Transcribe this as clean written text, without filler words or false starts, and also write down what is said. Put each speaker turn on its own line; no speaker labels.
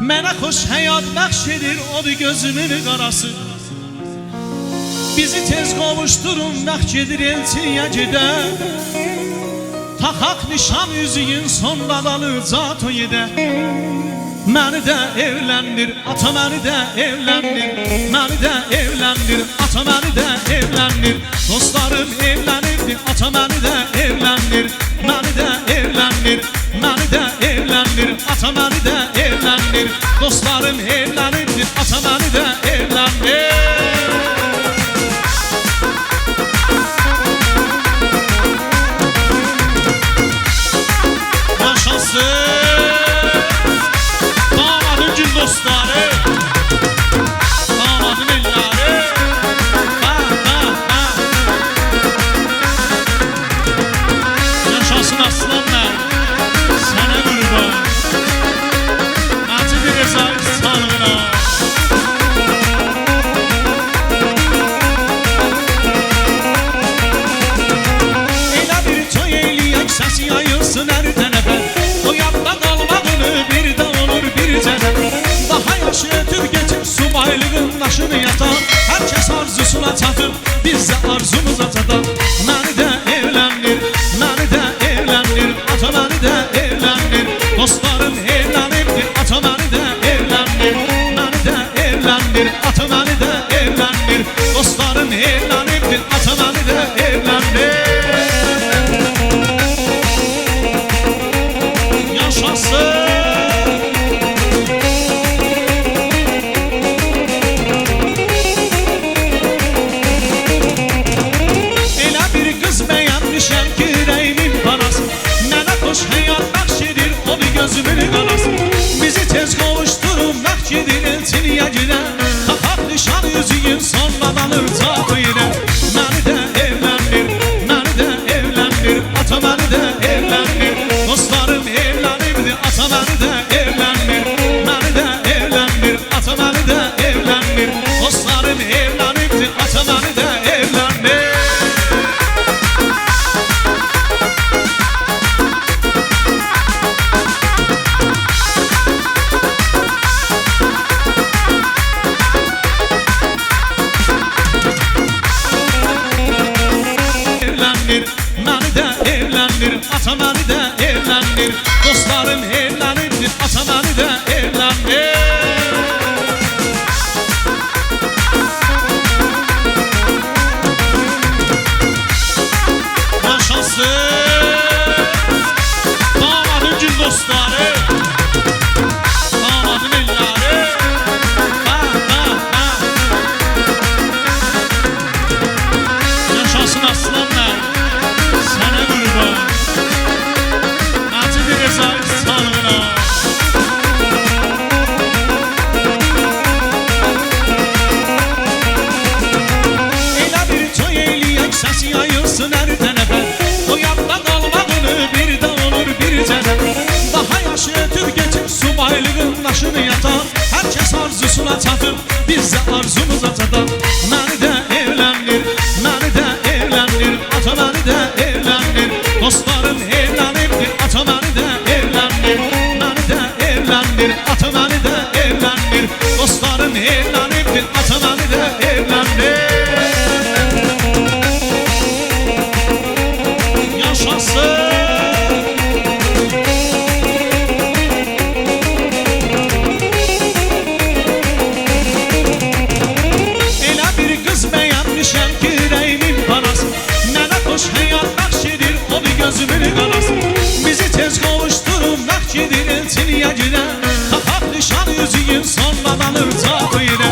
Mənə xoş həyat bəxş edir odur gözümün qarası. Bizi tez qovuşturun bəxş edir elçiyə gedə. Taxaq nişan üzüyün sonradan ıcat o yedə. Məni də evləndir, ata məni də evləndir. Məni də evləndir, ata məni də evləndir. Dostlarım evlənirdi, ata məni də evləndir. Məni də evləndir, məni də evləndir. Ata məni də evləndir. Dostlarım evlənirdi, ata məni də evləndir. Dostları, damadın elleri, yaşasın aslanlar, sana kurban, Hacı Rezai sağlığına. Elə bir toy eyləyək, səsi yayılsın hər tərəfə. O yadda qalmağını bir də olur bir cənə. Daha yaşı ötür geçip subaylığın daşını yatan. Herkes arzusuna çatır, biz de arzumuza çatan. Məni də evləndir, məni də evləndir. Ata məni də evləndir. Dostlarım evlənibdir, ata məni də evləndir. Məni də evləndir, ata məni də evləndir. Dostlarım evlənibdir, ata məni də evləndir. Yaşasın. Gözümün qarası. Bizi tez qovuşturun bəxş edir elçiliyə gedə. Taxaq nişan üzüyün sonradan ırcat ilə. Məni də evləndir, məni də evləndir. Ata məni də evləndir. Dostlarım evlənibdir, ata məni də evləndir. Məni də evləndir, ata məni də evləndir. Dostlarım evlənibdir, ata məni də evləndir. Məni də evləndir, ata məni də evləndir. Dostlarım evlənirdir, ata məni də evləndir. Yaşasın damadın gül dostları, damadın elləri. Yaşasın aslanlar, sana kurban, Hacı Rezai sağlığına. Elə bir toy eyləyək, səsi yayılsın hər tərəfə. O yadda qalmağını bir də olur bir cənə. Daha yaşı ötür geçip subaylığın daşını yatan. Herkes arzusuna çatır, biz də arzumuza çatan. Məni də evləndir, məni də evləndir. Ata məni də evləndir. Dostlarım evlənibdir, ata məni də evləndir. Məni də evləndir, ata məni də evləndir. Dostlarım evlənibdir, ata məni də evləndir. Yaşasın. Elə bir qız bəyənmişəm ki, ürəyimin parası. Mənə xoş həyat bəxş edir odur gözümün qarası. Bizi tez qovuşturun bəxş edir elçiliyə gedə. Taxaq nişan üzüyün sonradan ırcat ilə.